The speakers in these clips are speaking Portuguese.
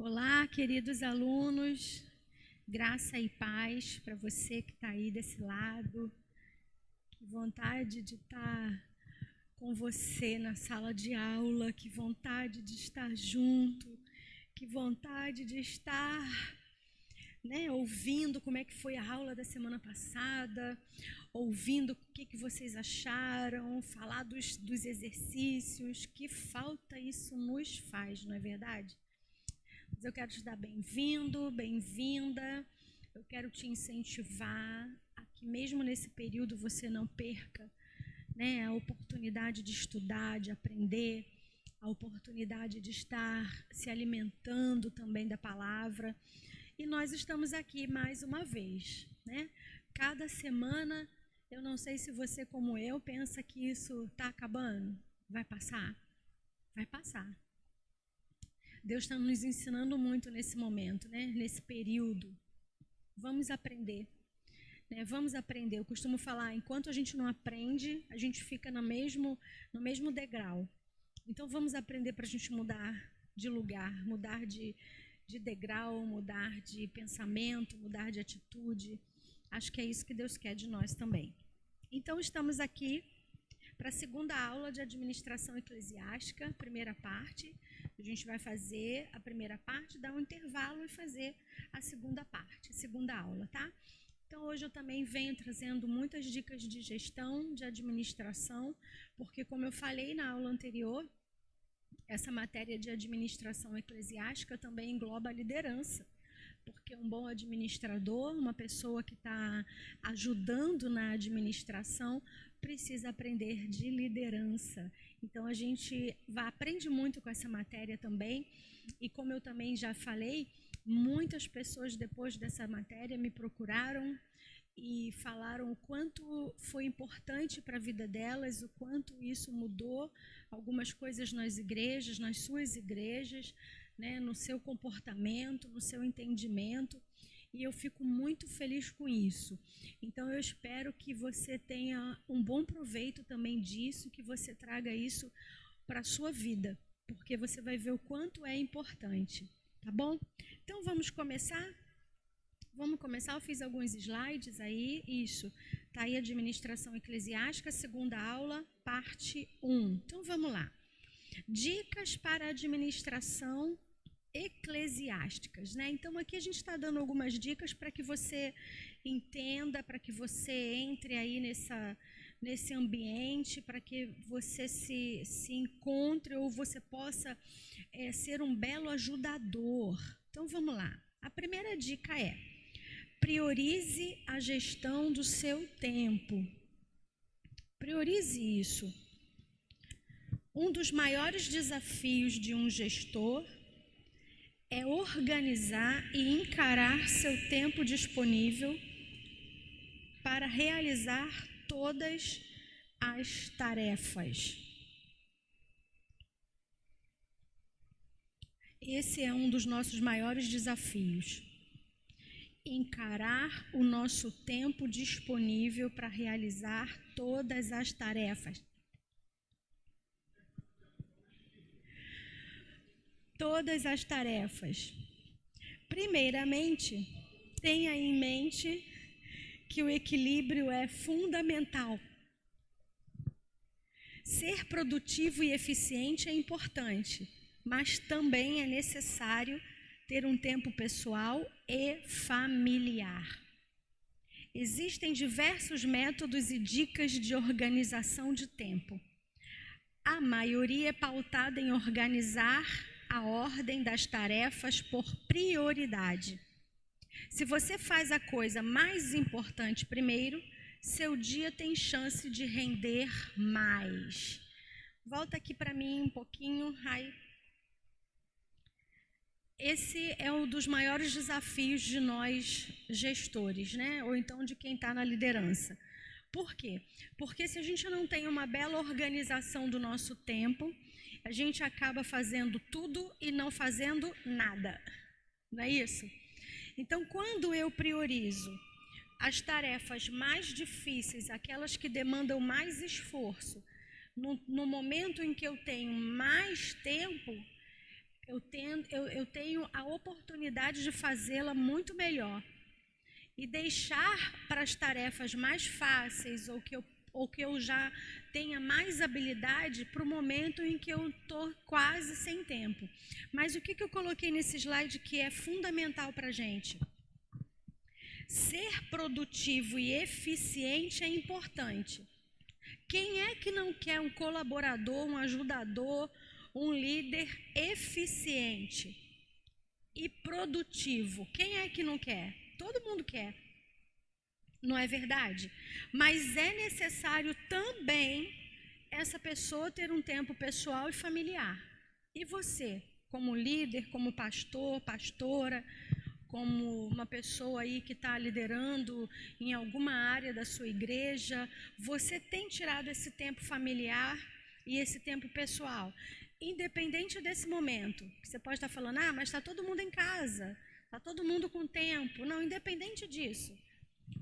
Olá, queridos alunos, graça e paz para você que está aí desse lado. Que vontade de estar com você na sala de aula, que vontade de estar junto, que vontade de estar, ouvindo como é que foi a aula da semana passada, ouvindo o que vocês acharam, falar dos exercícios. Que falta isso nos faz, não é verdade? Mas eu quero te dar bem-vindo, bem-vinda. Eu quero te incentivar a que mesmo nesse período você não perca, a oportunidade de estudar, de aprender, a oportunidade de estar se alimentando também da palavra. E nós estamos aqui mais uma vez, Cada semana, eu não sei se você, como eu, pensa que isso está acabando. Vai passar? Vai passar. Deus está nos ensinando muito nesse momento, nesse período. Vamos aprender. Vamos aprender. Eu costumo falar, enquanto a gente não aprende, a gente fica no mesmo degrau. Então vamos aprender para a gente mudar de lugar, mudar de degrau, mudar de pensamento, mudar de atitude. Acho que é isso que Deus quer de nós também. Então estamos aqui para a segunda aula de administração eclesiástica, primeira parte. A gente vai fazer a primeira parte, dar um intervalo e fazer a segunda parte, a segunda aula, tá? Então, hoje eu também venho trazendo muitas dicas de gestão, de administração, porque, como eu falei na aula anterior, essa matéria de administração eclesiástica também engloba a liderança, porque um bom administrador, uma pessoa que está ajudando na administração, precisa aprender de liderança. Então, a gente aprende muito com essa matéria também. E como eu também já falei, muitas pessoas depois dessa matéria me procuraram e falaram o quanto foi importante para a vida delas, o quanto isso mudou algumas coisas nas igrejas, nas suas igrejas, no seu comportamento, no seu entendimento. E eu fico muito feliz com isso. Então, eu espero que você tenha um bom proveito também disso, que você traga isso para a sua vida, porque você vai ver o quanto é importante, tá bom? Então, vamos começar? Vamos começar, eu fiz alguns slides aí, isso. Tá aí Administração Eclesiástica, segunda aula, parte 1. Então, vamos lá. Dicas para administração eclesiásticas, Então, aqui a gente está dando algumas dicas para que você entenda, para que você entre aí nesse ambiente, para que você se encontre ou você possa ser um belo ajudador. Então, vamos lá. A primeira dica é: priorize a gestão do seu tempo. Priorize isso. Um dos maiores desafios de um gestor é organizar e encarar seu tempo disponível para realizar todas as tarefas. Esse é um dos nossos maiores desafios. Encarar o nosso tempo disponível para realizar todas as tarefas. Todas as tarefas. Primeiramente, tenha em mente que o equilíbrio é fundamental. Ser produtivo e eficiente é importante, mas também é necessário ter um tempo pessoal e familiar. Existem diversos métodos e dicas de organização de tempo. A maioria é pautada em organizar a ordem das tarefas por prioridade. Se você faz a coisa mais importante primeiro, seu dia tem chance de render mais. Volta aqui para mim um pouquinho, Rai. Esse é um dos maiores desafios de nós gestores, Ou então de quem está na liderança. Por quê? Porque se a gente não tem uma bela organização do nosso tempo, a gente acaba fazendo tudo e não fazendo nada. Não é isso? Então, quando eu priorizo as tarefas mais difíceis, aquelas que demandam mais esforço, no momento em que eu tenho mais tempo, eu tenho a oportunidade de fazê-la muito melhor. E deixar para as tarefas mais fáceis ou que eu já tenha mais habilidade para o momento em que eu estou quase sem tempo. Mas o que eu coloquei nesse slide que é fundamental para a gente? Ser produtivo e eficiente é importante. Quem é que não quer um colaborador, um ajudador, um líder eficiente e produtivo? Quem é que não quer? Todo mundo quer, não é verdade? Mas é necessário também essa pessoa ter um tempo pessoal e familiar. E você, como líder, como pastor, pastora, como uma pessoa aí que está liderando em alguma área da sua igreja, você tem tirado esse tempo familiar e esse tempo pessoal? Independente desse momento, que você pode estar falando, mas está todo mundo em casa, está todo mundo com tempo. Não, independente disso,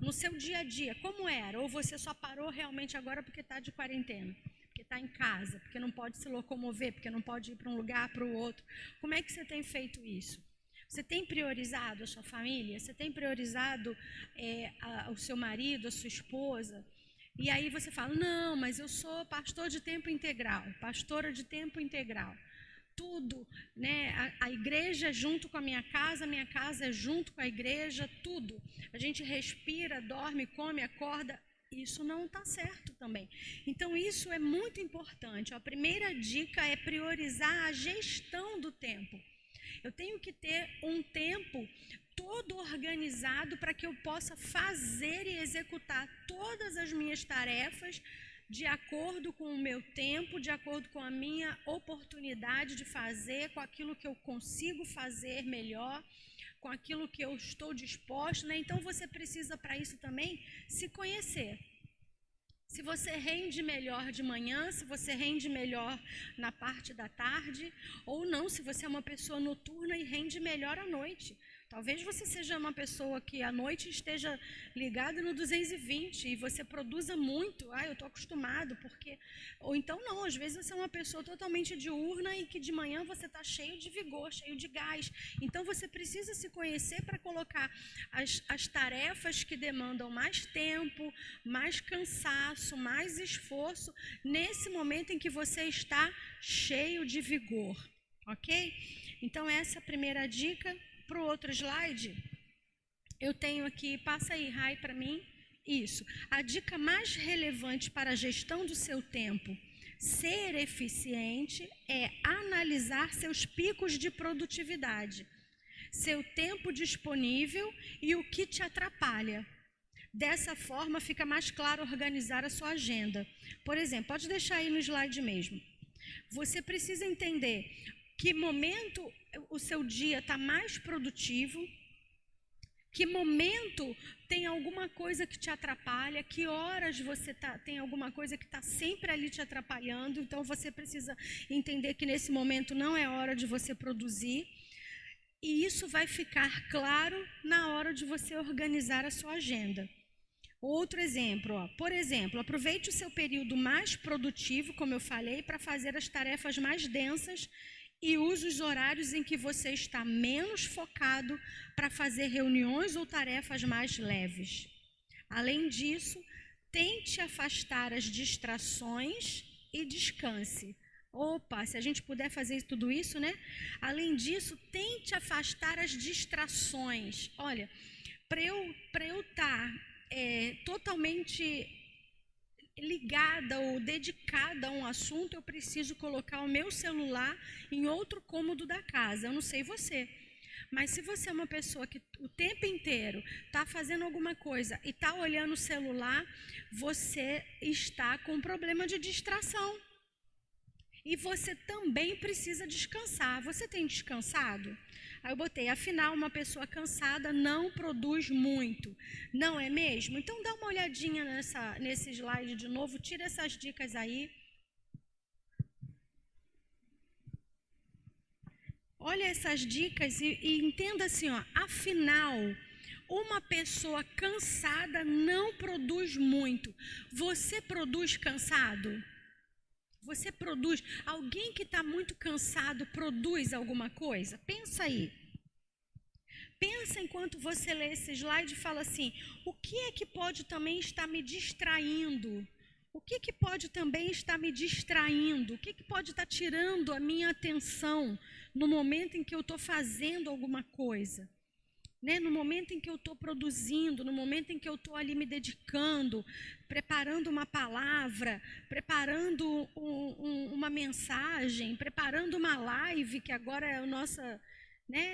no seu dia a dia, como era? Ou você só parou realmente agora porque está de quarentena, porque está em casa, porque não pode se locomover, porque não pode ir para um lugar, para o outro. Como é que você tem feito isso? Você tem priorizado a sua família? Você tem priorizado o seu marido, a sua esposa? E aí você fala, não, mas eu sou pastor de tempo integral, pastora de tempo integral. Tudo, né? A igreja é junto com a minha casa é junto com a igreja, tudo. A gente respira, dorme, come, acorda. Isso não está certo também. Então, isso é muito importante. A primeira dica é priorizar a gestão do tempo. Eu tenho que ter um tempo todo organizado para que eu possa fazer e executar todas as minhas tarefas de acordo com o meu tempo, de acordo com a minha oportunidade de fazer, com aquilo que eu consigo fazer melhor, com aquilo que eu estou disposto, né? Então você precisa para isso também se conhecer. Se você rende melhor de manhã, se você rende melhor na parte da tarde, ou não, se você é uma pessoa noturna e rende melhor à noite. Talvez você seja uma pessoa que à noite esteja ligada no 220 e você produza muito. Eu estou acostumado, porque... Ou então não, às vezes você é uma pessoa totalmente diurna e que de manhã você está cheio de vigor, cheio de gás. Então você precisa se conhecer para colocar as tarefas que demandam mais tempo, mais cansaço, mais esforço, nesse momento em que você está cheio de vigor, ok? Então essa é a primeira dica. Para o outro slide, eu tenho aqui, passa aí, Rai, para mim, isso. A dica mais relevante para a gestão do seu tempo, ser eficiente, é analisar seus picos de produtividade, seu tempo disponível e o que te atrapalha. Dessa forma, fica mais claro organizar a sua agenda. Por exemplo, pode deixar aí no slide mesmo. Você precisa entender que momento o seu dia está mais produtivo, que momento tem alguma coisa que te atrapalha, que horas você tem alguma coisa que está sempre ali te atrapalhando. Então, você precisa entender que nesse momento não é hora de você produzir. E isso vai ficar claro na hora de você organizar a sua agenda. Outro exemplo, por exemplo, aproveite o seu período mais produtivo, como eu falei, para fazer as tarefas mais densas e use os horários em que você está menos focado para fazer reuniões ou tarefas mais leves. Além disso, tente afastar as distrações e descanse. Se a gente puder fazer tudo isso, né? Além disso, tente afastar as distrações. Olha, para eu estar totalmente ligada ou dedicada a um assunto, eu preciso colocar o meu celular em outro cômodo da casa. Eu não sei você, mas se você é uma pessoa que o tempo inteiro está fazendo alguma coisa e está olhando o celular, você está com um problema de distração. E você também precisa descansar. Você tem descansado? Aí eu botei, afinal, uma pessoa cansada não produz muito. Não é mesmo? Então dá uma olhadinha nesse slide de novo, tira essas dicas aí. Olha essas dicas e entenda assim, afinal, uma pessoa cansada não produz muito. Você produz cansado? Você produz. Alguém que está muito cansado produz alguma coisa? Pensa aí. Pensa enquanto você lê esse slide e fala assim, o que é que pode também estar me distraindo? O que que pode também estar me distraindo? O que que pode estar tirando a minha atenção no momento em que eu estou fazendo alguma coisa? Né? No momento em que eu estou produzindo, no momento em que eu estou ali me dedicando, preparando uma palavra, preparando uma mensagem, preparando uma live, que agora é a nossa, né?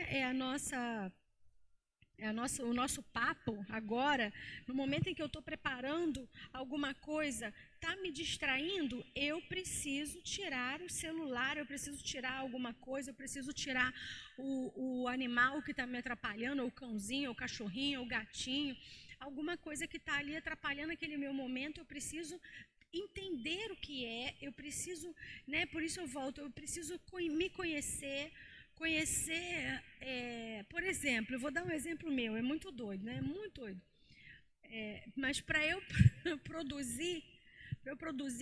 O nosso papo agora, no momento em que eu estou preparando alguma coisa, está me distraindo, eu preciso tirar o celular, eu preciso tirar alguma coisa, eu preciso tirar o animal que está me atrapalhando, ou o cãozinho, ou o cachorrinho, ou o gatinho, alguma coisa que está ali atrapalhando aquele meu momento, eu preciso entender o que é, eu preciso, né? Por isso eu volto, eu preciso me conhecer, por exemplo, eu vou dar um exemplo meu, é muito doido, né? Muito doido. Mas para eu produzir,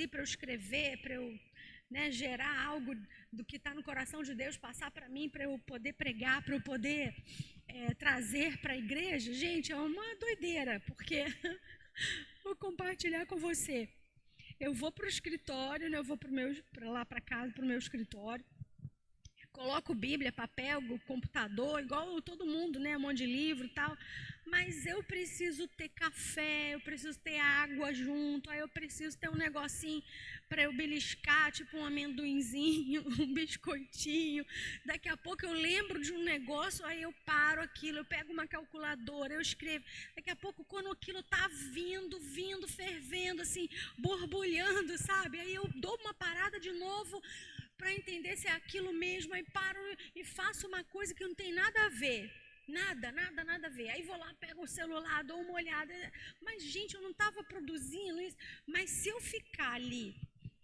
para eu escrever, para eu, né, gerar algo do que está no coração de Deus, passar para mim, para eu poder pregar, para eu poder trazer para a igreja, gente, é uma doideira, porque vou compartilhar com você. Eu vou para o escritório, né, eu vou lá para casa, para o meu escritório, coloco Bíblia, papel, computador, igual todo mundo, né? Um monte de livro e tal. Mas eu preciso ter café, eu preciso ter água junto, aí eu preciso ter um negocinho para eu beliscar, tipo um amendoinzinho, um biscoitinho. Daqui a pouco eu lembro de um negócio, aí eu paro aquilo, eu pego uma calculadora, eu escrevo. Daqui a pouco, quando aquilo tá vindo, fervendo, assim, borbulhando, sabe? Aí eu dou uma parada de novo para entender se é aquilo mesmo, aí paro e faço uma coisa que não tem nada a ver. Nada a ver. Aí vou lá, pego o celular, dou uma olhada. Mas, gente, eu não estava produzindo isso. Mas se eu ficar ali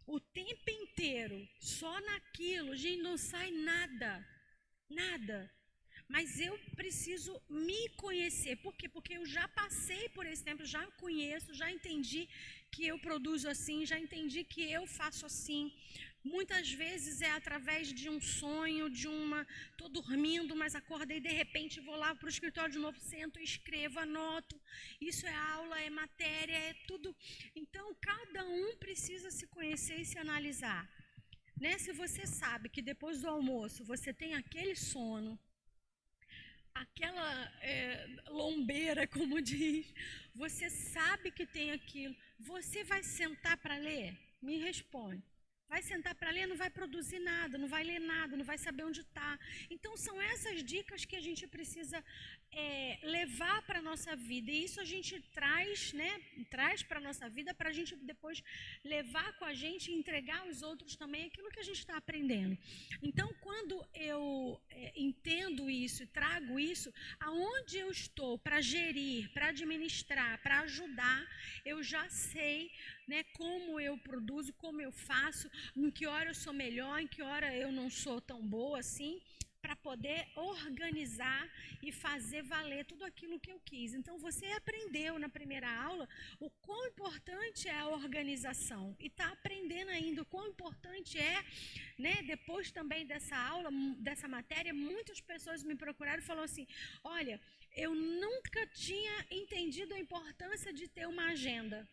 o tempo inteiro só naquilo, gente, não sai nada. Nada. Mas eu preciso me conhecer. Por quê? Porque eu já passei por esse tempo, já conheço, já entendi que eu produzo assim, já entendi que eu faço assim. Muitas vezes é através de um sonho, tô dormindo, mas acordei de repente, vou lá para o escritório de novo, sento, escrevo, anoto. Isso é aula, é matéria, é tudo. Então, cada um precisa se conhecer e se analisar. Né? Se você sabe que depois do almoço você tem aquele sono, aquela lombeira, como diz, você sabe que tem aquilo, você vai sentar para ler? Me responde. Vai sentar para ler, não vai produzir nada, não vai ler nada, não vai saber onde está. Então, são essas dicas que a gente precisa levar para a nossa vida. E isso a gente traz, né? Traz para a nossa vida para a gente depois levar com a gente e entregar aos outros também aquilo que a gente está aprendendo. Então, quando eu entendo isso e trago isso, aonde eu estou para gerir, para administrar, para ajudar, eu já sei, né, como eu produzo, como eu faço, em que hora eu sou melhor, em que hora eu não sou tão boa assim, para poder organizar e fazer valer tudo aquilo que eu quis. Então, você aprendeu na primeira aula o quão importante é a organização e está aprendendo ainda o quão importante é, né? Depois também dessa aula, dessa matéria, muitas pessoas me procuraram e falaram assim, olha, eu nunca tinha entendido a importância de ter uma agenda.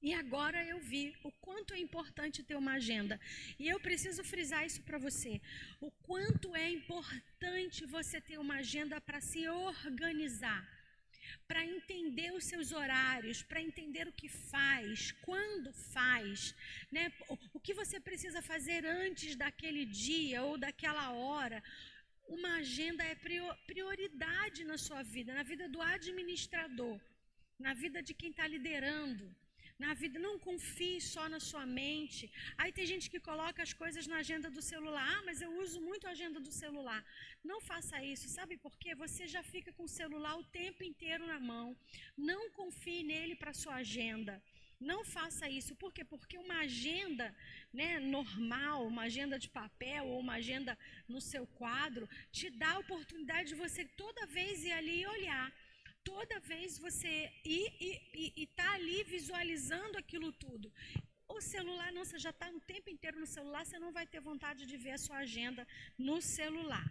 E agora eu vi o quanto é importante ter uma agenda. E eu preciso frisar isso para você. O quanto é importante você ter uma agenda para se organizar, para entender os seus horários, para entender o que faz, quando faz, né? O que você precisa fazer antes daquele dia ou daquela hora. Uma agenda é prioridade na sua vida, na vida do administrador, na vida de quem está liderando. Na vida, não confie só na sua mente. Aí tem gente que coloca as coisas na agenda do celular. Ah, mas eu uso muito a agenda do celular. Não faça isso, sabe por quê? Você já fica com o celular o tempo inteiro na mão. Não confie nele para sua agenda. Não faça isso. Por quê? Porque uma agenda, né, normal, uma agenda de papel ou uma agenda no seu quadro, te dá a oportunidade de você toda vez ir ali e olhar. Toda vez você ir e tá ali visualizando aquilo tudo. O celular não, você já está o tempo inteiro no celular, você não vai ter vontade de ver a sua agenda no celular.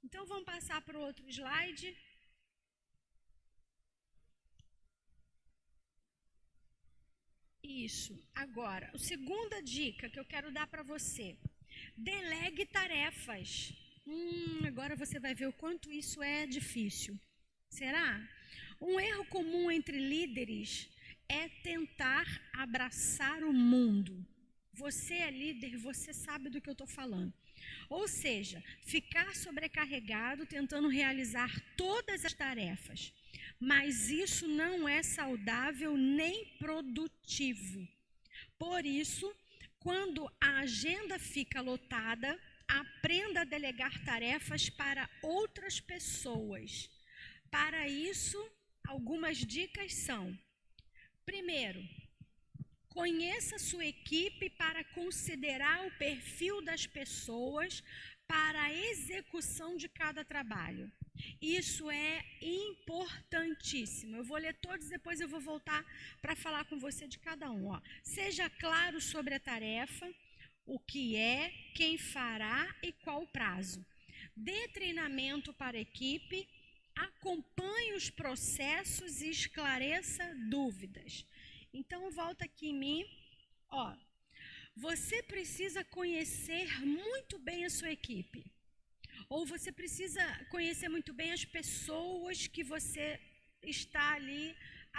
Então, vamos passar para o outro slide. Isso. Agora, a segunda dica que eu quero dar para você: delegue tarefas. Agora você vai ver o quanto isso é difícil. Será? Um erro comum entre líderes é tentar abraçar o mundo. Você é líder, você sabe do que eu estou falando. Ou seja, ficar sobrecarregado tentando realizar todas as tarefas. Mas isso não é saudável nem produtivo. Por isso, quando a agenda fica lotada, aprenda a delegar tarefas para outras pessoas. Para isso, algumas dicas são: primeiro, conheça sua equipe para considerar o perfil das pessoas para a execução de cada trabalho. Isso é importantíssimo. Eu vou ler todos, depois eu vou voltar para falar com você de cada um. Seja claro sobre a tarefa, o que é, quem fará e qual o prazo. Dê treinamento para a equipe, acompanhe os processos e esclareça dúvidas. Então, volta aqui em mim. Você precisa conhecer muito bem a sua equipe. Ou você precisa conhecer muito bem as pessoas que você está ali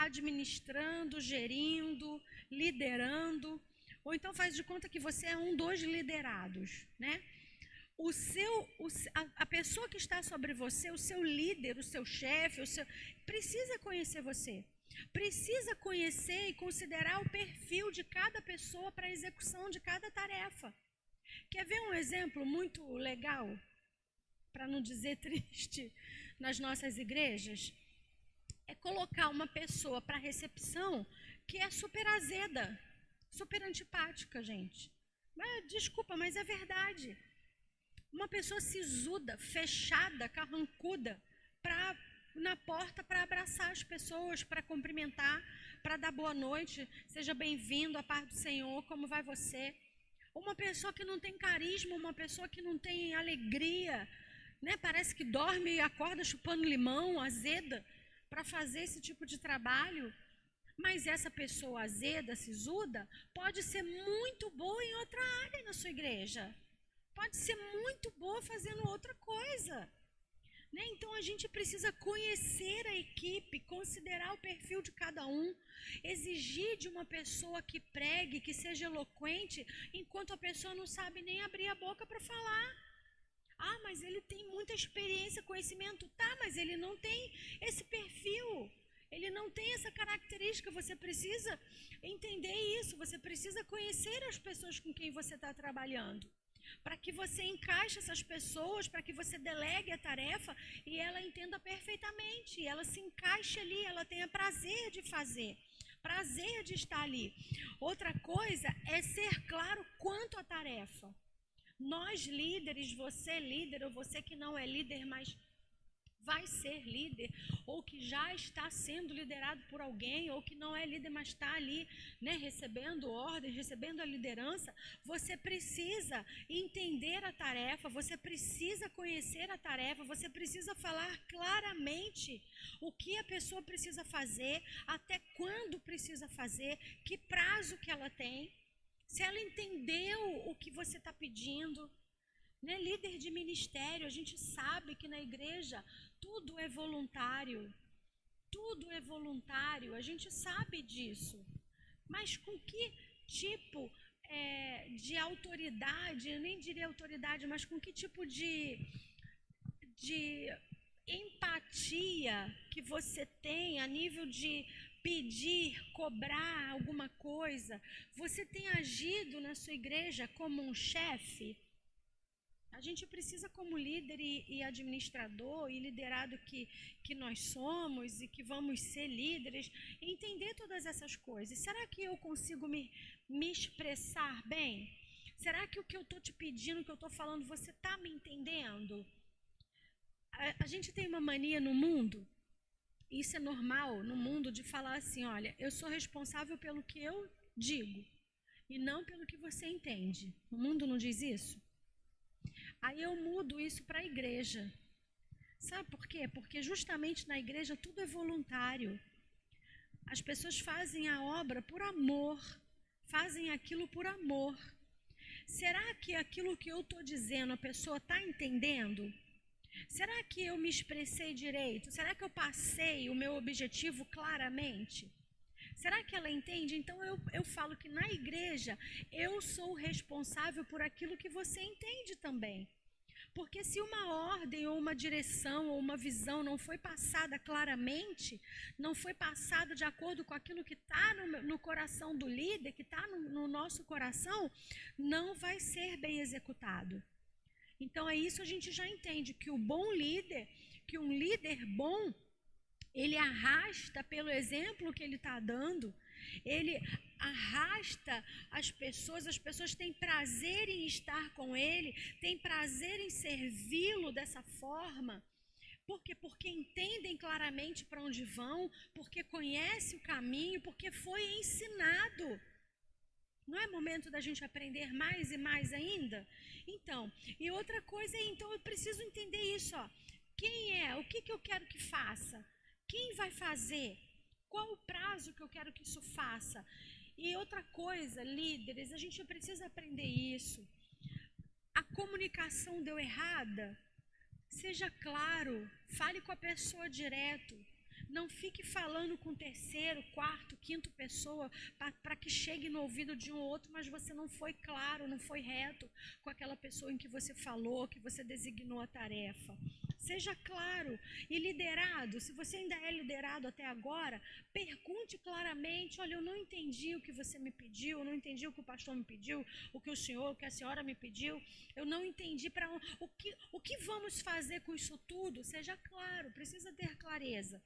administrando, gerindo, liderando. Ou então faz de conta que você é um dos liderados, né? A pessoa que está sobre você, o seu líder, o seu chefe, precisa conhecer você. Precisa conhecer e considerar o perfil de cada pessoa para a execução de cada tarefa. Quer ver um exemplo muito legal, para não dizer triste, nas nossas igrejas? É colocar uma pessoa para a recepção que é super azeda, super antipática, gente. Desculpa, mas é verdade. Uma pessoa sisuda, fechada, carrancuda, na porta para abraçar as pessoas, para cumprimentar, para dar boa noite, seja bem-vindo, a paz do Senhor, como vai você? Uma pessoa que não tem carisma, uma pessoa que não tem alegria, né? Parece que dorme e acorda chupando limão, azeda, para fazer esse tipo de trabalho. Mas essa pessoa azeda, sisuda, pode ser muito boa em outra área na sua igreja. Pode ser muito boa fazendo outra coisa. Né? Então, a gente precisa conhecer a equipe, considerar o perfil de cada um, exigir de uma pessoa que pregue, que seja eloquente, enquanto a pessoa não sabe nem abrir a boca para falar. Mas ele tem muita experiência, conhecimento. Tá, mas ele não tem esse perfil. Ele não tem essa característica. Você precisa entender isso. Você precisa conhecer as pessoas com quem você está trabalhando, para que você encaixe essas pessoas, para que você delegue a tarefa e ela entenda perfeitamente, ela se encaixe ali, ela tenha prazer de fazer, prazer de estar ali. Outra coisa é ser claro quanto à tarefa. Nós líderes, você líder, ou você que não é líder, mas vai ser líder, ou que já está sendo liderado por alguém, ou que não é líder, mas está ali, né, recebendo ordens, recebendo a liderança, você precisa entender a tarefa, você precisa conhecer a tarefa, você precisa falar claramente o que a pessoa precisa fazer, até quando precisa fazer, que prazo que ela tem, se ela entendeu o que você está pedindo. Né? Líder de ministério, a gente sabe que na igreja tudo é voluntário, a gente sabe disso, mas com que tipo de autoridade, eu nem diria autoridade, mas com que tipo de empatia que você tem a nível de pedir, cobrar alguma coisa? Você tem agido na sua igreja como um chefe? A gente precisa, como líder e administrador e liderado que nós somos e que vamos ser líderes, entender todas essas coisas. Será que eu consigo me expressar bem? Será que o que eu estou te pedindo, o que eu estou falando, você está me entendendo? A gente tem uma mania no mundo, isso é normal no mundo, de falar assim: olha, eu sou responsável pelo que eu digo. e não pelo que você entende. O mundo não diz isso? Aí eu mudo isso para a igreja. Sabe por quê? Porque justamente na igreja tudo é voluntário. As pessoas fazem a obra por amor, fazem aquilo por amor. Será que aquilo que eu estou dizendo a pessoa está entendendo? Será que eu me expressei direito? Será que eu passei o meu objetivo claramente? Será que ela entende? Então eu falo que na igreja eu sou responsável por aquilo que você entende também. Porque se uma ordem ou uma direção ou uma visão não foi passada claramente, não foi passada de acordo com aquilo que está no coração do líder, que está no nosso coração, não vai ser bem executado. Então é isso, a gente já entende que o bom líder, que um líder bom, ele arrasta pelo exemplo que ele está dando, ele arrasta as pessoas têm prazer em estar com ele, têm prazer em servi-lo dessa forma. Por quê? Porque entendem claramente para onde vão, porque conhecem o caminho, porque foi ensinado. Não é momento da gente aprender mais e mais ainda? Então, e outra coisa é, então eu preciso entender isso, ó. Quem é? O que eu quero que faça? Quem vai fazer? Qual o prazo que eu quero que isso faça? E outra coisa, líderes, a gente precisa aprender isso. A comunicação deu errada? Seja claro, fale com a pessoa direto. Não fique falando com terceiro, quarto, quinto pessoa para que chegue no ouvido de um ou outro, mas você não foi claro, não foi reto com aquela pessoa em que você falou, que você designou a tarefa. Seja claro. E liderado, se você ainda é liderado até agora, pergunte claramente, olha, eu não entendi o que você me pediu, eu não entendi o que o pastor me pediu, o que o senhor, o que a senhora me pediu, eu não entendi o que vamos fazer com isso tudo. Seja claro, precisa ter clareza.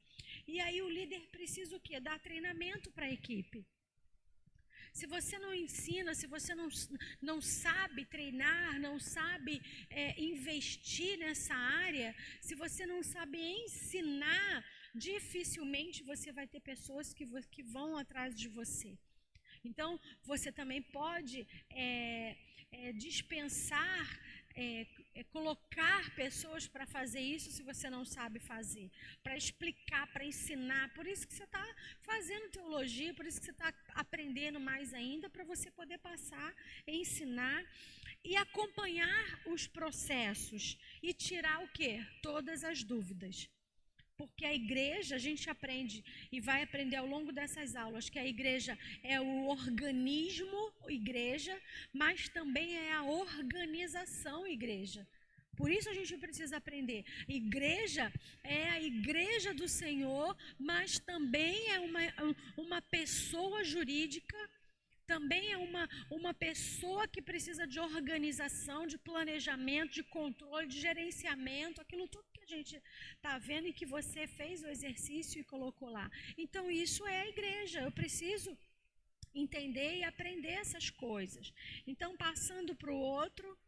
E aí o líder precisa o quê? Dar treinamento para a equipe. Se você não ensina, se você não sabe treinar, não sabe investir nessa área, se você não sabe ensinar, dificilmente você vai ter pessoas que vão atrás de você. Então, você também pode dispensar, colocar pessoas para fazer isso se você não sabe fazer, para explicar, para ensinar. Por isso que você está fazendo teologia, por isso que você está aprendendo mais ainda, para você poder passar, ensinar e acompanhar os processos e tirar o quê? Todas as dúvidas. Porque a igreja, a gente aprende e vai aprender ao longo dessas aulas que a igreja é o organismo igreja, mas também é a organização igreja. Por isso a gente precisa aprender. Igreja é a igreja do Senhor, mas também é uma pessoa jurídica, também é uma pessoa que precisa de organização, de planejamento, de controle, de gerenciamento, aquilo tudo que a gente está vendo e que você fez o exercício e colocou lá. Então, isso é a igreja. Eu preciso entender e aprender essas coisas. Então, passando para o outro,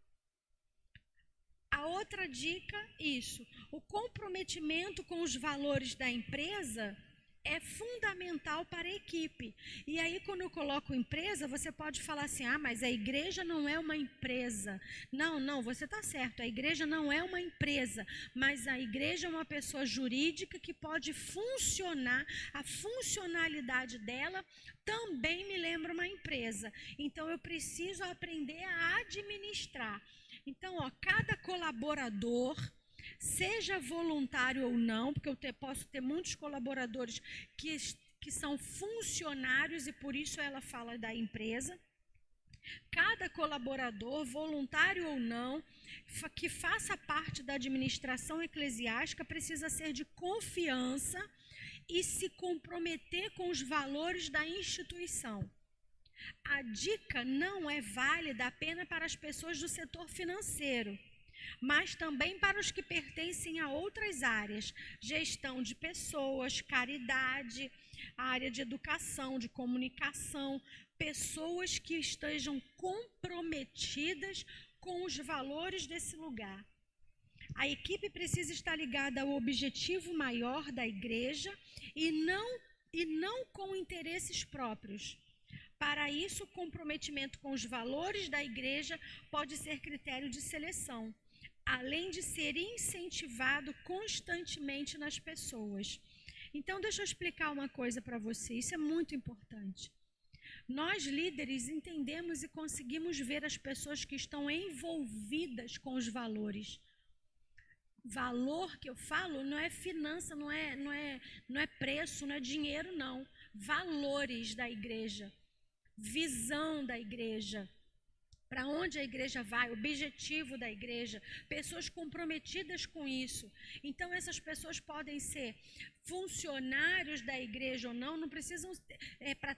a outra dica, isso. O comprometimento com os valores da empresa é fundamental para a equipe. E aí, quando eu coloco empresa, você pode falar assim, mas a igreja não é uma empresa. Não, você está certo, a igreja não é uma empresa, mas a igreja é uma pessoa jurídica que pode funcionar, a funcionalidade dela também me lembra uma empresa. Então, eu preciso aprender a administrar. Então, cada colaborador, seja voluntário ou não, porque eu posso ter muitos colaboradores que são funcionários e por isso ela fala da empresa. Cada colaborador, voluntário ou não, que faça parte da administração eclesiástica, precisa ser de confiança e se comprometer com os valores da instituição. A dica não é válida apenas para as pessoas do setor financeiro, mas também para os que pertencem a outras áreas, gestão de pessoas, caridade, área de educação, de comunicação, pessoas que estejam comprometidas com os valores desse lugar. A equipe precisa estar ligada ao objetivo maior da igreja e não com interesses próprios. Para isso, o comprometimento com os valores da igreja pode ser critério de seleção, além de ser incentivado constantemente nas pessoas. Então, deixa eu explicar uma coisa para você, isso é muito importante. Nós, líderes, entendemos e conseguimos ver as pessoas que estão envolvidas com os valores. Valor que eu falo não é finança, não é preço, não é dinheiro, não. Valores da igreja, visão da igreja, para onde a igreja vai, o objetivo da igreja, pessoas comprometidas com isso. Então, essas pessoas podem ser funcionários da igreja ou não, não precisam, para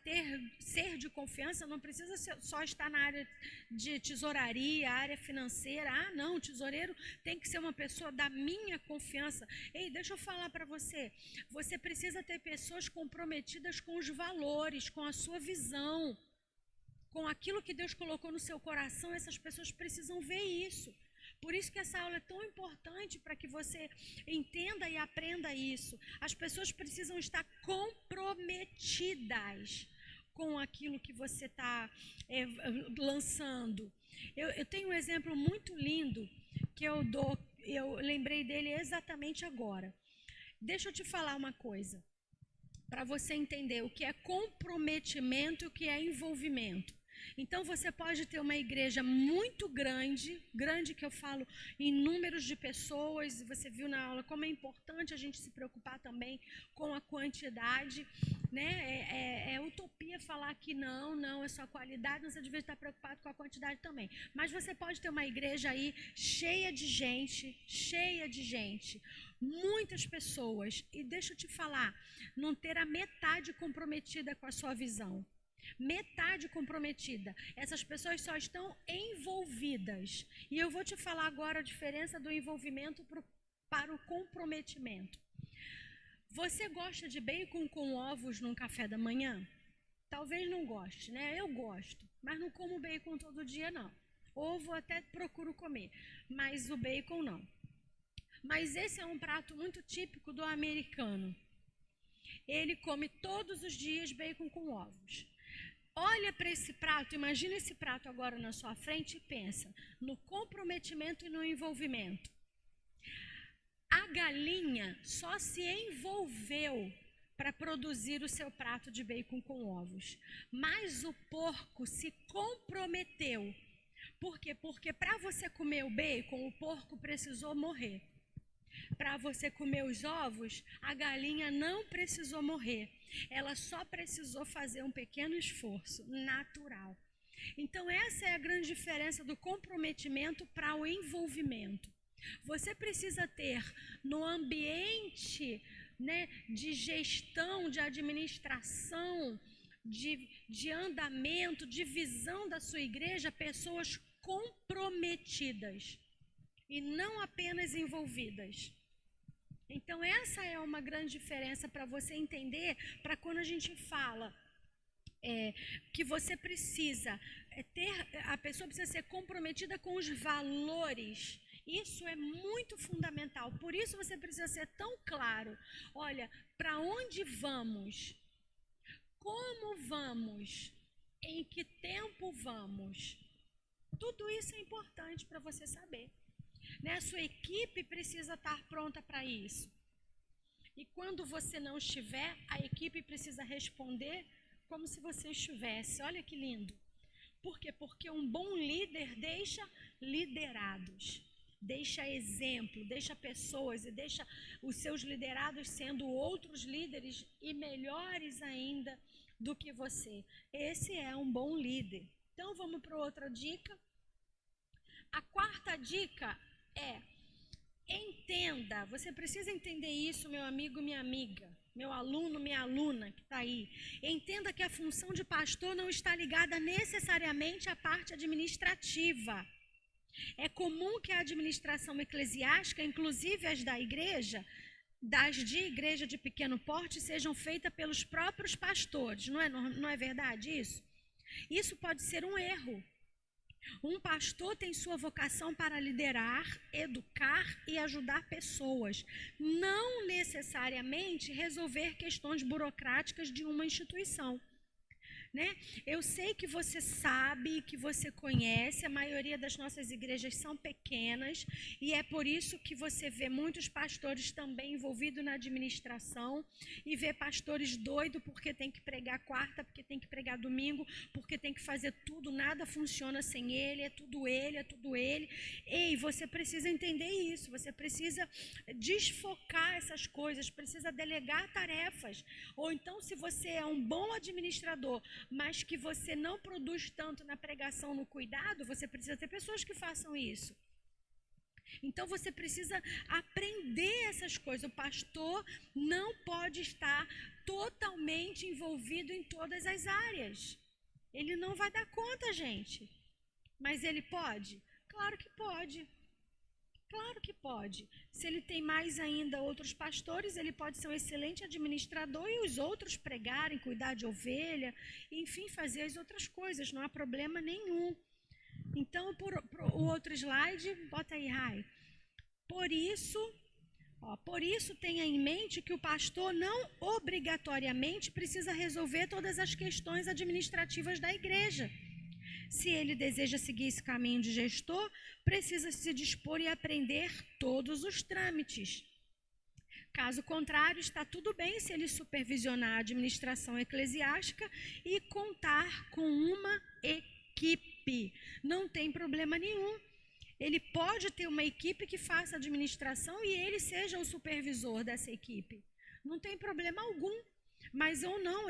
ser de confiança, não precisa só estar na área de tesouraria, área financeira. Ah, não, o tesoureiro tem que ser uma pessoa da minha confiança. Ei, deixa eu falar para você, você precisa ter pessoas comprometidas com os valores, com a sua visão, com aquilo que Deus colocou no seu coração. Essas pessoas precisam ver isso. Por isso que essa aula é tão importante, para que você entenda e aprenda isso. As pessoas precisam estar comprometidas com aquilo que você está lançando. Eu tenho um exemplo muito lindo que eu lembrei dele exatamente agora. Deixa eu te falar uma coisa, para você entender o que é comprometimento e o que é envolvimento. Então, você pode ter uma igreja muito grande que eu falo em números de pessoas, e você viu na aula como é importante a gente se preocupar também com a quantidade, né? É utopia falar que não, é só qualidade, você devia estar preocupado com a quantidade também. Mas você pode ter uma igreja aí cheia de gente, muitas pessoas, e deixa eu te falar, não ter a metade comprometida com a sua visão. Metade comprometida. Essas pessoas só estão envolvidas. E eu vou te falar agora a diferença do envolvimento para o comprometimento. Você gosta de bacon com ovos num café da manhã? Talvez não goste, né? Eu gosto, mas não como bacon todo dia, não. Ovo até procuro comer, mas o bacon não. Mas esse é um prato muito típico do americano. Ele come todos os dias bacon com ovos. Olha para esse prato, imagina esse prato agora na sua frente e pensa no comprometimento e no envolvimento. A galinha só se envolveu para produzir o seu prato de bacon com ovos, mas o porco se comprometeu. Por quê? Porque para você comer o bacon, o porco precisou morrer. Para você comer os ovos, a galinha não precisou morrer. Ela só precisou fazer um pequeno esforço natural. Então, essa é a grande diferença do comprometimento para o envolvimento. Você precisa ter no ambiente, né, de gestão, de administração, de andamento, de visão da sua igreja, pessoas comprometidas e não apenas envolvidas. Então, essa é uma grande diferença para você entender, para quando a gente fala que você precisa a pessoa precisa ser comprometida com os valores. Isso é muito fundamental. Por isso você precisa ser tão claro. Olha, para onde vamos? Como vamos? Em que tempo vamos? Tudo isso é importante para você saber. Né? A sua equipe precisa estar pronta para isso. E quando você não estiver, a equipe precisa responder como se você estivesse. Olha que lindo. Por quê? Porque um bom líder deixa liderados, deixa exemplo, deixa pessoas e deixa os seus liderados sendo outros líderes e melhores ainda do que você. Esse é um bom líder. Então, vamos para outra dica. A quarta dica é: entenda, você precisa entender isso, meu amigo, minha amiga, meu aluno, minha aluna que está aí. Entenda que a função de pastor não está ligada necessariamente à parte administrativa. É comum que a administração eclesiástica, inclusive as da igreja, das de igreja de pequeno porte, sejam feitas pelos próprios pastores. Não é verdade isso? Isso pode ser um erro. Um pastor tem sua vocação para liderar, educar e ajudar pessoas, não necessariamente resolver questões burocráticas de uma instituição. né? Eu sei que você sabe, que você conhece, a maioria das nossas igrejas são pequenas e é por isso que você vê muitos pastores também envolvidos na administração e vê pastores doidos porque tem que pregar quarta, porque tem que pregar domingo, porque tem que fazer tudo, nada funciona sem ele, é tudo ele, é tudo ele. Ei, você precisa entender isso, você precisa desfocar essas coisas, precisa delegar tarefas. Ou então, se você é um bom administrador, mas que você não produz tanto na pregação, no cuidado, você precisa ter pessoas que façam isso. Então você precisa aprender essas coisas. O pastor não pode estar totalmente envolvido em todas as áreas. Ele não vai dar conta, gente. Mas ele pode? Claro que pode. Claro que pode. Se ele tem mais ainda outros pastores, ele pode ser um excelente administrador e os outros pregarem, cuidar de ovelha, enfim, fazer as outras coisas, não há problema nenhum. Então, o outro slide, bota aí, Rai. Por isso, tenha em mente que o pastor não obrigatoriamente precisa resolver todas as questões administrativas da igreja. Se ele deseja seguir esse caminho de gestor, precisa se dispor e aprender todos os trâmites. Caso contrário, está tudo bem se ele supervisionar a administração eclesiástica e contar com uma equipe. Não tem problema nenhum. Ele pode ter uma equipe que faça a administração e ele seja o supervisor dessa equipe. Não tem problema algum. Mas ou não,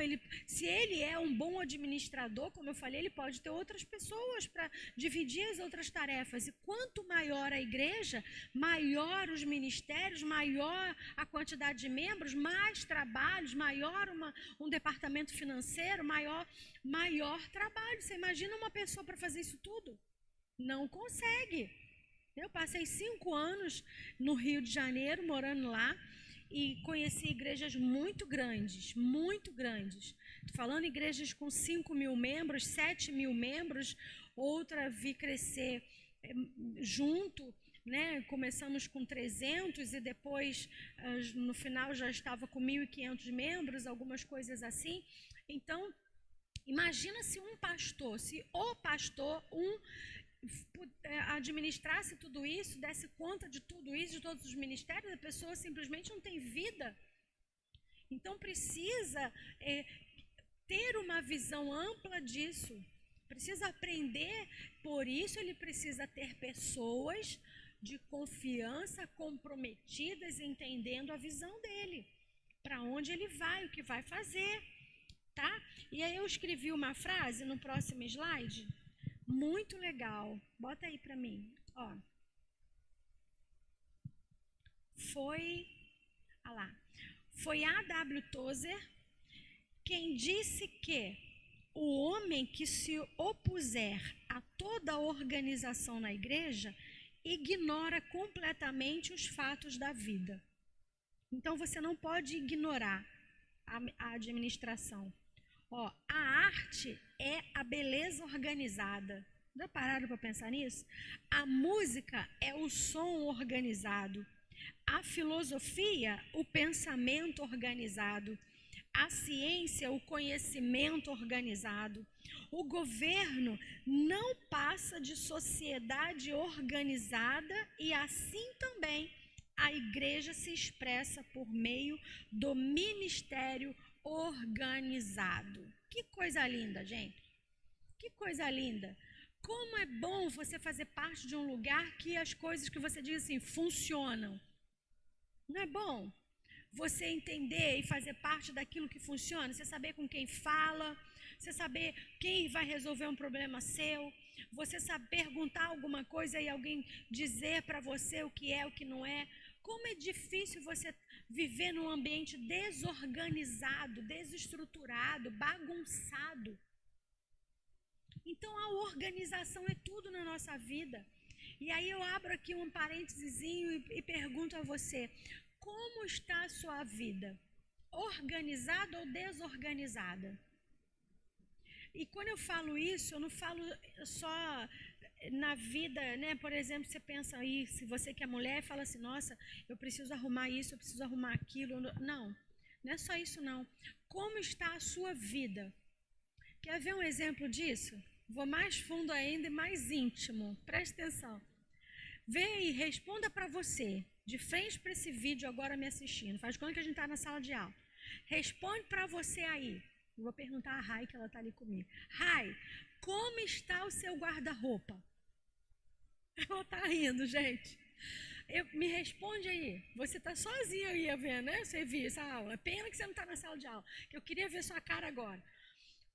se ele é um bom administrador, como eu falei, ele pode ter outras pessoas para dividir as outras tarefas. E quanto maior a igreja, maior os ministérios, maior a quantidade de membros, mais trabalhos, maior um departamento financeiro, maior trabalho. Você imagina uma pessoa para fazer isso tudo? Não consegue. Eu passei 5 anos no Rio de Janeiro, morando lá, e conheci igrejas muito grandes, muito grandes. Tô falando igrejas com 5.000 membros, 7.000 membros, outra vi crescer junto, né? Começamos com 300 e depois, no final, já estava com 1.500 membros, algumas coisas assim. Então, imagina se o pastor, administrasse tudo isso, desse conta de tudo isso, de todos os ministérios, a pessoa simplesmente não tem vida. Então precisa ter uma visão ampla disso, precisa aprender, por isso ele precisa ter pessoas de confiança, comprometidas, entendendo a visão dele, para onde ele vai, o que vai fazer, tá? E aí eu escrevi uma frase no próximo slide, muito legal. Bota aí para mim. Ó. Foi A.W. Tozer quem disse que o homem que se opuser a toda a organização na igreja ignora completamente os fatos da vida. Então você não pode ignorar a administração. Ó, a arte é a beleza organizada. Já pararam para pensar nisso? A música é o som organizado. A filosofia, o pensamento organizado. A ciência, o conhecimento organizado. O governo não passa de sociedade organizada e assim também a igreja se expressa por meio do ministério organizado. Que coisa linda, gente. Que coisa linda. Como é bom você fazer parte de um lugar que as coisas que você diz assim funcionam. Não é bom? Você entender e fazer parte daquilo que funciona, você saber com quem fala, você saber quem vai resolver um problema seu, você saber perguntar alguma coisa e alguém dizer para você o que é, o que não é. Como é difícil você viver num ambiente desorganizado, desestruturado, bagunçado. Então a organização é tudo na nossa vida. E aí eu abro aqui um parêntesezinho e pergunto a você, como está a sua vida? Organizada ou desorganizada? E quando eu falo isso, eu não falo só na vida, né? Por exemplo, você pensa aí, se você que é mulher, fala assim, nossa, eu preciso arrumar isso, eu preciso arrumar aquilo. Não é só isso não. Como está a sua vida? Quer ver um exemplo disso? Vou mais fundo ainda e mais íntimo. Presta atenção. Vê e responda para você, de frente para esse vídeo agora me assistindo. Faz conta que a gente está na sala de aula. Responde para você aí. Eu vou perguntar a Rai, que ela está ali comigo. Rai, como está o seu guarda-roupa? Ela está rindo, gente. Me responde aí. Você está sozinha aí, vendo, né? Você viu essa aula. Pena que você não está na sala de aula. Que eu queria ver sua cara agora.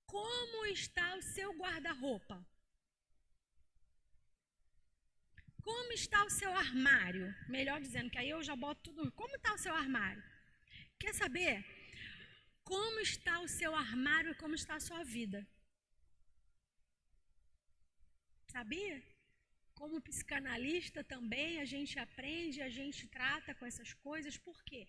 Como está o seu guarda-roupa? Como está o seu armário? Melhor dizendo, que aí eu já boto tudo. Como está o seu armário? Quer saber? Como está o seu armário e como está a sua vida? Sabia? Como psicanalista também a gente aprende, a gente trata com essas coisas. Por quê?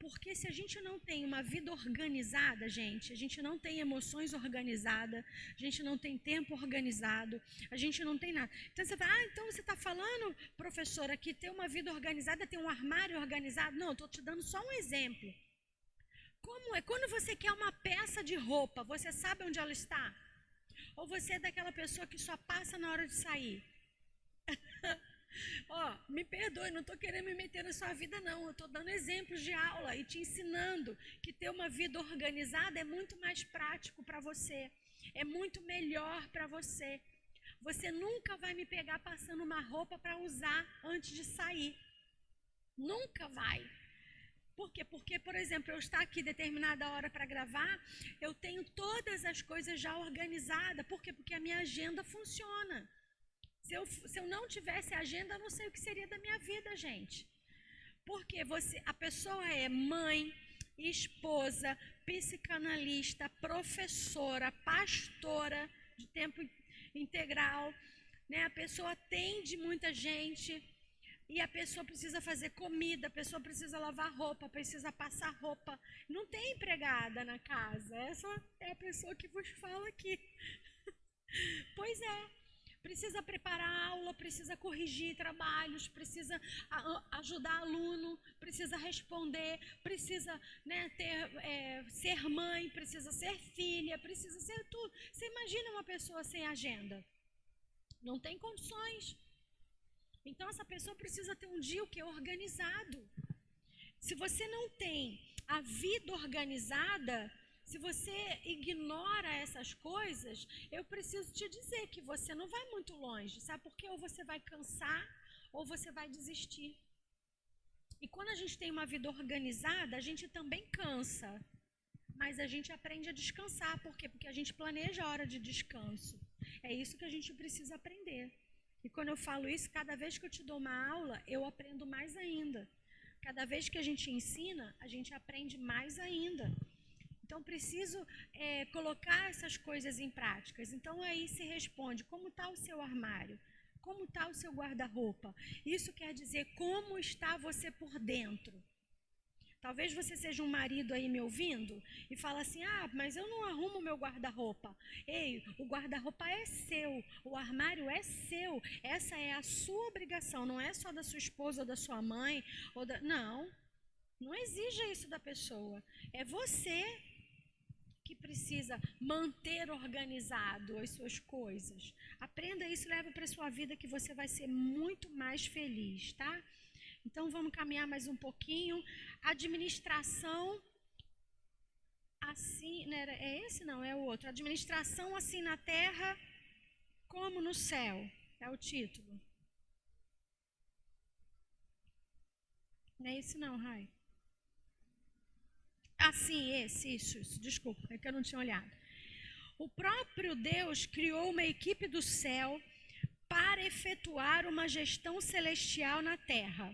Porque se a gente não tem uma vida organizada, gente, a gente não tem emoções organizadas, a gente não tem tempo organizado, a gente não tem nada. Então você fala, então você está falando, professora, que ter uma vida organizada, ter um armário organizado? Não, estou te dando só um exemplo. Como é? Quando você quer uma peça de roupa, você sabe onde ela está? Ou você é daquela pessoa que só passa na hora de sair? Me perdoe, não estou querendo me meter na sua vida não, eu estou dando exemplos de aula e te ensinando que ter uma vida organizada é muito mais prático para você, é muito melhor para você. Você nunca vai me pegar passando uma roupa para usar antes de sair, nunca vai. Por quê? Porque, por exemplo, eu estar aqui determinada hora para gravar, eu tenho todas as coisas já organizadas. Por quê? Porque a minha agenda funciona. Se eu não tivesse agenda, eu não sei o que seria da minha vida, gente. Porque a pessoa é mãe, esposa, psicanalista, professora, pastora de tempo integral, né? A pessoa atende muita gente e a pessoa precisa fazer comida, a pessoa precisa lavar roupa, precisa passar roupa. Não tem empregada na casa, essa é a pessoa que vos fala aqui. Pois é. Precisa preparar a aula, precisa corrigir trabalhos, precisa ajudar aluno, precisa responder, precisa, né, ser mãe, precisa ser filha, precisa ser tudo. Você imagina uma pessoa sem agenda? Não tem condições. Então essa pessoa precisa ter um dia o que? Organizado. Se você não tem a vida organizada, se você ignora essas coisas, eu preciso te dizer que você não vai muito longe, sabe por quê? Ou você vai cansar, ou você vai desistir. E quando a gente tem uma vida organizada, a gente também cansa, mas a gente aprende a descansar. Por quê? Porque a gente planeja a hora de descanso. É isso que a gente precisa aprender. E quando eu falo isso, cada vez que eu te dou uma aula, eu aprendo mais ainda. Cada vez que a gente ensina, a gente aprende mais ainda. Então, preciso colocar essas coisas em práticas. Então, aí se responde, como está o seu armário? Como está o seu guarda-roupa? Isso quer dizer como está você por dentro. Talvez você seja um marido aí me ouvindo e fala assim, mas eu não arrumo meu guarda-roupa. Ei, o guarda-roupa é seu, o armário é seu. Essa é a sua obrigação, não é só da sua esposa ou da sua mãe. Não exija isso da pessoa. É você que precisa manter organizado as suas coisas. Aprenda isso, leva para a sua vida que você vai ser muito mais feliz, tá? Então, vamos caminhar mais um pouquinho. Administração, assim, né? É esse não, é o outro. Administração assim na terra como no céu. É o título. Não é esse não, Rai. Sim, isso. Desculpa, é que eu não tinha olhado. O próprio Deus criou uma equipe do céu para efetuar uma gestão celestial na terra.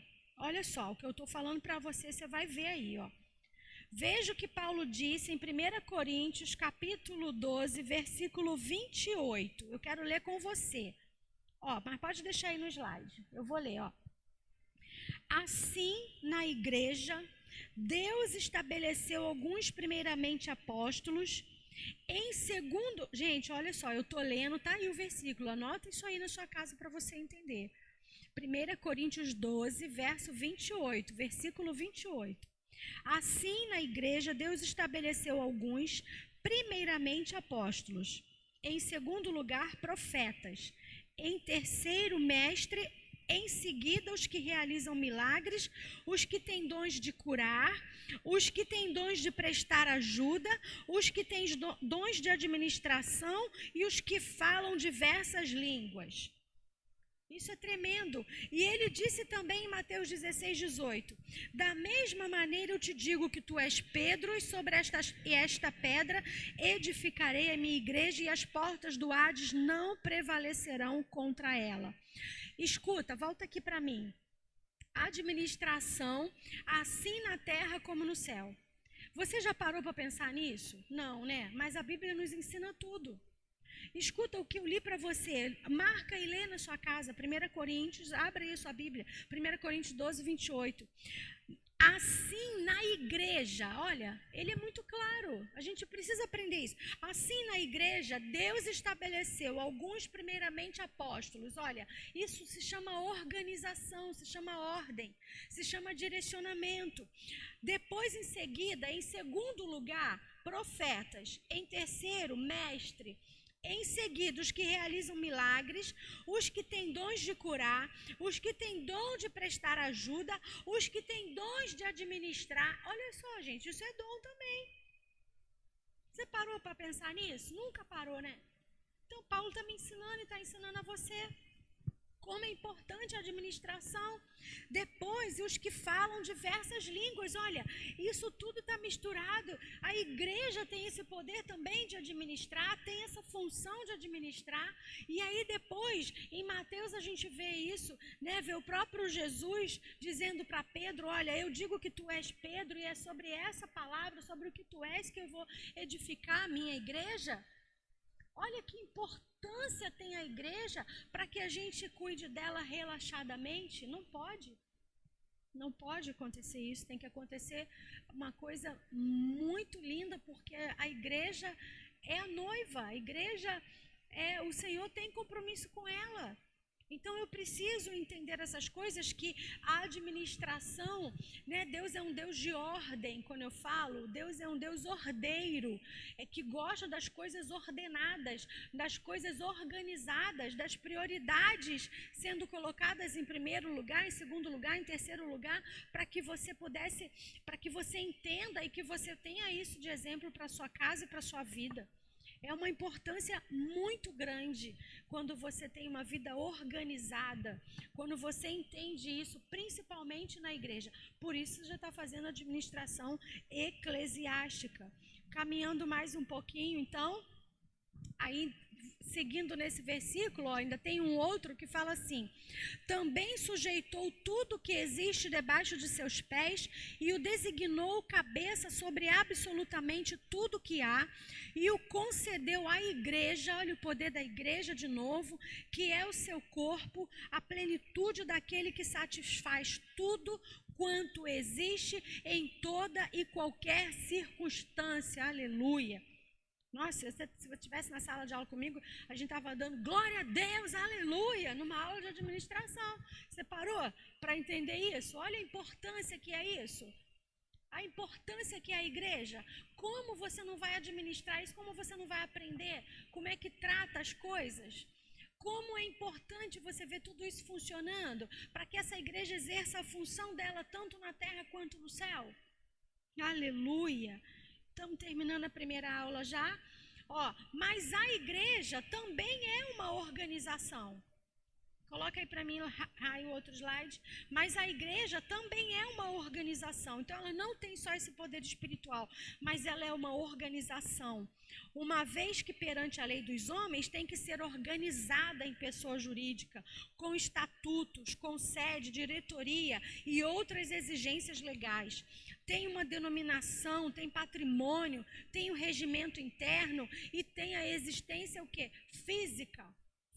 Olha só, o que eu estou falando para você, você vai ver aí, ó. Veja o que Paulo disse em 1 Coríntios, capítulo 12, versículo 28. Eu quero ler com você. Mas pode deixar aí no slide. Eu vou ler, ó. Assim, na igreja, Deus estabeleceu alguns primeiramente apóstolos, em segundo... Gente, olha só, eu estou lendo, tá aí o versículo. Anota isso aí na sua casa para você entender. 1 Coríntios 12, verso 28, versículo 28. Assim, na igreja, Deus estabeleceu alguns, primeiramente apóstolos. Em segundo lugar, profetas. Em terceiro, mestre. Em seguida, os que realizam milagres, os que têm dons de curar, os que têm dons de prestar ajuda, os que têm dons de administração e os que falam diversas línguas. Isso é tremendo. E ele disse também em Mateus 16:18: da mesma maneira eu te digo que tu és Pedro, e sobre esta pedra edificarei a minha igreja, e as portas do Hades não prevalecerão contra ela. Escuta, volta aqui para mim. Administração, assim na terra como no céu. Você já parou para pensar nisso? Não, né? Mas a Bíblia nos ensina tudo. Escuta o que eu li para você. Marca e lê na sua casa. 1 Coríntios, abre aí a sua Bíblia. 1 Coríntios 12:28. Assim na igreja, olha, ele é muito claro. A gente precisa aprender isso. Assim na igreja, Deus estabeleceu alguns primeiramente apóstolos. Olha, isso se chama organização, se chama ordem, se chama direcionamento. Depois, em seguida, em segundo lugar, profetas. Em terceiro, mestre. Em seguida, os que realizam milagres, os que têm dons de curar, os que têm dom de prestar ajuda, os que têm dons de administrar. Olha só, gente, isso é dom também. Você parou para pensar nisso? Nunca parou, né? Então, Paulo está me ensinando e está ensinando a você como é importante a administração. Depois, os que falam diversas línguas. Olha, isso tudo está misturado. A igreja tem esse poder também de administrar, tem essa função de administrar. E aí depois, em Mateus a gente vê isso, né? Vê o próprio Jesus dizendo para Pedro: olha, eu digo que tu és Pedro, e é sobre essa palavra, sobre o que tu és, que eu vou edificar a minha igreja. Olha que importância tem a igreja para que a gente cuide dela relaxadamente. Não pode. Não pode acontecer isso. Tem que acontecer uma coisa muito linda, porque a igreja é a noiva. A igreja, o Senhor tem compromisso com ela. Então eu preciso entender essas coisas, que a administração, né, Deus é um Deus de ordem. Quando eu falo, Deus é um Deus ordeiro, que gosta das coisas ordenadas, das coisas organizadas, das prioridades sendo colocadas em primeiro lugar, em segundo lugar, em terceiro lugar, para que que você entenda e que você tenha isso de exemplo para a sua casa e para a sua vida. É uma importância muito grande quando você tem uma vida organizada, quando você entende isso, principalmente na igreja. Por isso você já está fazendo administração eclesiástica. Caminhando mais um pouquinho, então, aí seguindo nesse versículo, ainda tem um outro que fala assim: também sujeitou tudo que existe debaixo de seus pés e o designou cabeça sobre absolutamente tudo que há, e o concedeu à igreja. Olha o poder da igreja de novo, que é o seu corpo, a plenitude daquele que satisfaz tudo quanto existe em toda e qualquer circunstância. Aleluia. Nossa, se você estivesse na sala de aula comigo, a gente estava dando glória a Deus, aleluia, numa aula de administração. Você parou para entender isso? Olha a importância que é isso. A importância que é a igreja. Como você não vai administrar isso? Como você não vai aprender? Como é que trata as coisas? Como é importante você ver tudo isso funcionando, para que essa igreja exerça a função dela tanto na terra quanto no céu. Aleluia. Estamos terminando a primeira aula já. Mas a igreja também é uma organização. Coloca aí para mim o outro slide. Mas a igreja também é uma organização. Então ela não tem só esse poder espiritual, mas ela é uma organização. Uma vez que perante a lei dos homens tem que ser organizada em pessoa jurídica, com estatutos, com sede, diretoria e outras exigências legais. Tem uma denominação, tem patrimônio, tem um regimento interno e tem a existência o quê?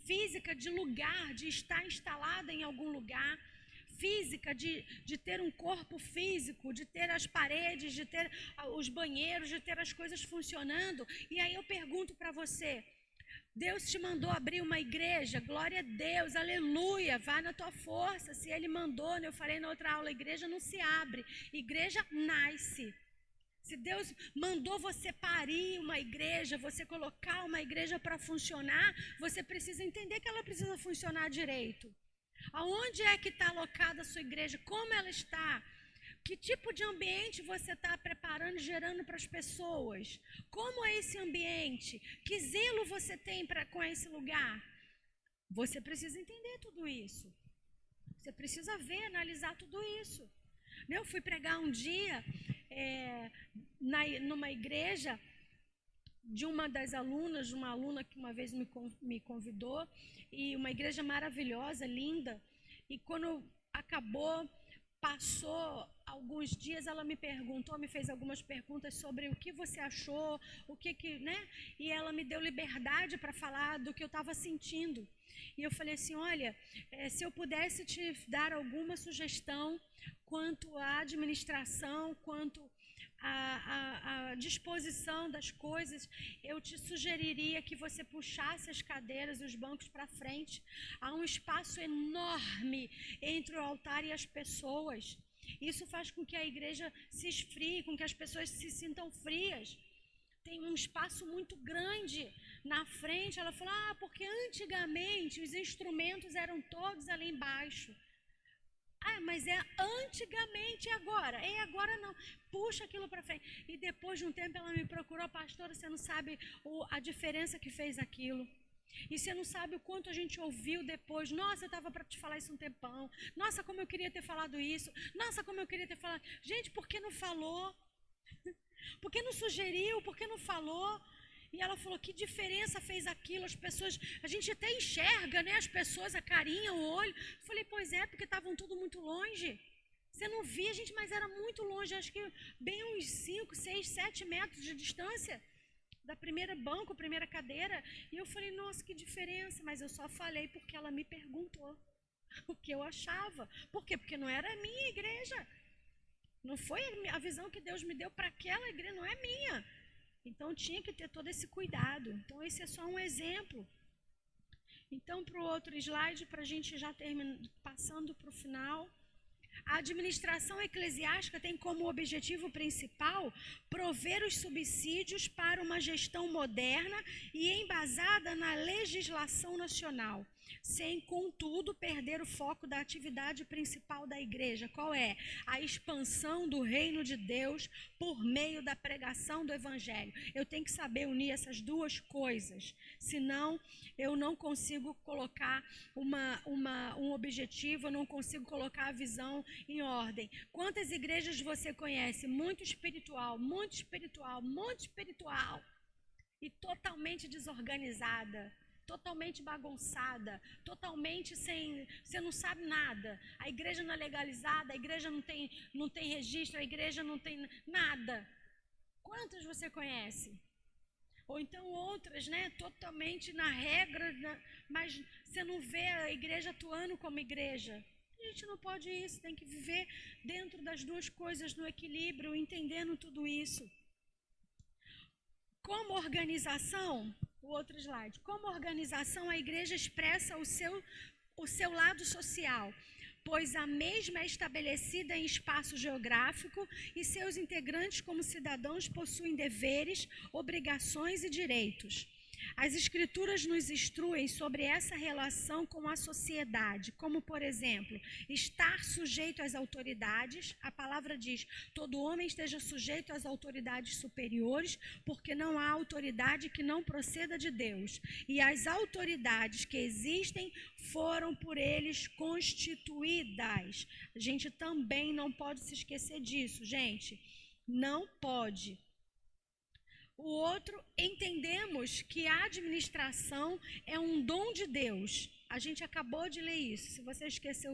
Física de lugar, de estar instalada em algum lugar, física de ter um corpo físico, de ter as paredes, de ter os banheiros, de ter as coisas funcionando. E aí eu pergunto para você: Deus te mandou abrir uma igreja? Glória a Deus, aleluia, vai na tua força. Se Ele mandou, né? Eu falei na outra aula, a igreja não se abre, igreja nasce. Se Deus mandou você parir uma igreja, você colocar uma igreja para funcionar, você precisa entender que ela precisa funcionar direito. Aonde é que está alocada a sua igreja? Como ela está? Que tipo de ambiente você está preparando e gerando para as pessoas? Como é esse ambiente? Que zelo você tem com esse lugar? Você precisa entender tudo isso. Você precisa ver, analisar tudo isso. Eu fui pregar um dia numa igreja de uma das alunas, uma aluna que uma vez me convidou, e uma igreja maravilhosa, linda. E quando acabou, passou alguns dias, ela me perguntou, me fez algumas perguntas sobre o que você achou, né? E ela me deu liberdade para falar do que eu estava sentindo. E eu falei assim, olha, se eu pudesse te dar alguma sugestão quanto à administração, quanto à disposição das coisas, eu te sugeriria que você puxasse as cadeiras e os bancos para frente. Há um espaço enorme entre o altar e as pessoas. Isso faz com que a igreja se esfrie, com que as pessoas se sintam frias. Tem um espaço muito grande na frente. Ela falou, porque antigamente os instrumentos eram todos ali embaixo. Mas é antigamente, e agora? Agora não. Puxa aquilo para frente. E depois de um tempo ela me procurou, pastora, você não sabe a diferença que fez aquilo. E você não sabe o quanto a gente ouviu depois. Nossa, eu estava para te falar isso um tempão. Nossa, como eu queria ter falado isso. Nossa, como eu queria ter falado. Gente, por que não falou? Por que não sugeriu? Por que não falou? E ela falou, que diferença fez aquilo? As pessoas, a gente até enxerga, né? As pessoas, a carinha, o olho. Eu falei, pois é, porque estavam tudo muito longe. Você não via, gente, mas era muito longe. Acho que bem uns 5, 6, 7 metros de distância da primeira banco, primeira cadeira. E eu falei, nossa, que diferença. Mas eu só falei porque ela me perguntou o que eu achava. Por quê? Porque não era a minha igreja. Não foi a visão que Deus me deu para aquela igreja, não é minha. Então tinha que ter todo esse cuidado. Então esse é só um exemplo. Então para o outro slide, para a gente já passando para o final. A administração eclesiástica tem como objetivo principal prover os subsídios para uma gestão moderna e embasada na legislação nacional, sem, contudo, perder o foco da atividade principal da igreja. Qual é? A expansão do reino de Deus por meio da pregação do evangelho. Eu tenho que saber unir essas duas coisas, senão eu não consigo colocar um objetivo, eu não consigo colocar a visão em ordem. Quantas igrejas você conhece? Muito espiritual, muito espiritual, muito espiritual e totalmente desorganizada, totalmente bagunçada, totalmente sem, você não sabe nada. A igreja não é legalizada, a igreja não tem registro, a igreja não tem nada. Quantas você conhece? Ou então outras, né, totalmente na regra, mas você não vê a igreja atuando como igreja. A gente não pode isso, tem que viver dentro das duas coisas, no equilíbrio, entendendo tudo isso. Como organização, o outro slide, como organização a igreja expressa o seu lado social, pois a mesma é estabelecida em espaço geográfico e seus integrantes como cidadãos possuem deveres, obrigações e direitos. As escrituras nos instruem sobre essa relação com a sociedade, como, por exemplo, estar sujeito às autoridades. A palavra diz, todo homem esteja sujeito às autoridades superiores, porque não há autoridade que não proceda de Deus. E as autoridades que existem foram por eles constituídas. A gente também não pode se esquecer disso, gente. Não pode. O outro, entendemos que a administração é um dom de Deus. A gente acabou de ler isso. Se você esqueceu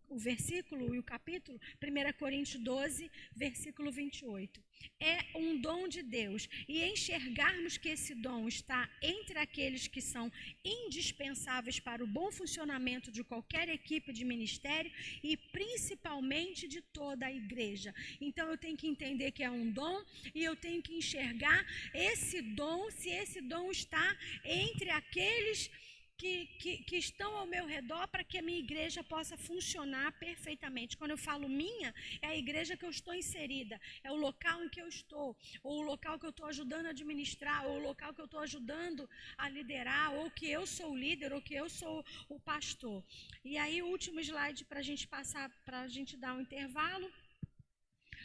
o versículo e o capítulo, 1 Coríntios 12, versículo 28. É um dom de Deus. E enxergarmos que esse dom está entre aqueles que são indispensáveis para o bom funcionamento de qualquer equipe de ministério e principalmente de toda a igreja. Então eu tenho que entender que é um dom e eu tenho que enxergar esse dom, se esse dom está entre aqueles que estão ao meu redor para que a minha igreja possa funcionar perfeitamente. Quando eu falo minha, é a igreja que eu estou inserida, é o local em que eu estou, ou o local que eu estou ajudando a administrar, ou o local que eu estou ajudando a liderar, ou que eu sou o líder, ou que eu sou o pastor. E aí, o último slide para a gente passar, para a gente dar um intervalo.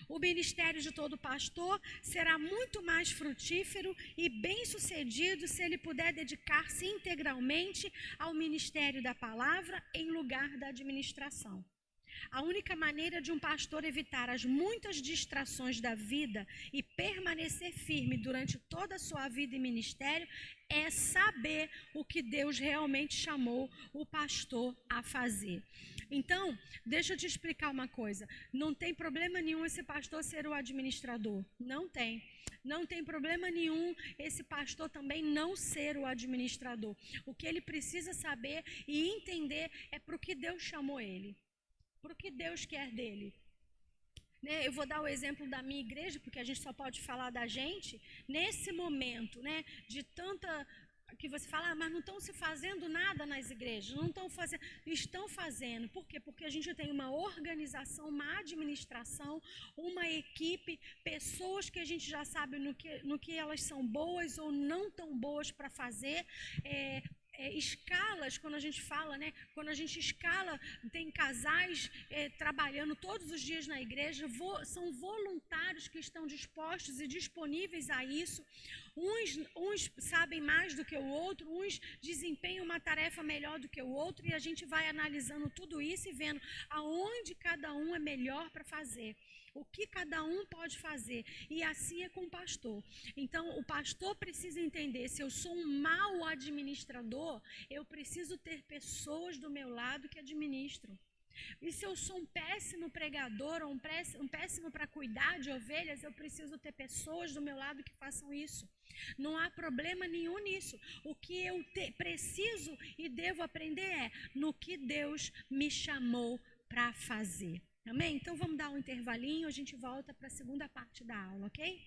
O ministério de todo pastor será muito mais frutífero e bem-sucedido se ele puder dedicar-se integralmente ao ministério da palavra em lugar da administração. A única maneira de um pastor evitar as muitas distrações da vida e permanecer firme durante toda a sua vida e ministério é saber o que Deus realmente chamou o pastor a fazer. Então, deixa eu te explicar uma coisa. Não tem problema nenhum esse pastor ser o administrador. Não tem. Não tem problema nenhum esse pastor também não ser o administrador. O que ele precisa saber e entender é para o que Deus chamou ele. Para o que Deus quer dele. Né? Eu vou dar o exemplo da minha igreja, porque a gente só pode falar da gente. Nesse momento, né, de tanta... que você fala, mas não estão se fazendo nada nas igrejas. Não estão fazendo. Estão fazendo. Por quê? Porque a gente tem uma organização, uma administração, uma equipe, pessoas que a gente já sabe no que elas são boas ou não tão boas para fazer. Escalas, quando a gente fala, né? Quando a gente escala, tem casais trabalhando todos os dias na igreja, são voluntários que estão dispostos e disponíveis a isso. Uns sabem mais do que o outro, uns desempenham uma tarefa melhor do que o outro, e a gente vai analisando tudo isso e vendo aonde cada um é melhor para fazer. O que cada um pode fazer. E assim é com o pastor. Então, o pastor precisa entender, se eu sou um mau administrador, eu preciso ter pessoas do meu lado que administram. E se eu sou um péssimo pregador ou um péssimo para cuidar de ovelhas, eu preciso ter pessoas do meu lado que façam isso. Não há problema nenhum nisso. O que eu preciso e devo aprender é no que Deus me chamou para fazer. Amém? Então vamos dar um intervalinho, a gente volta para a segunda parte da aula, ok?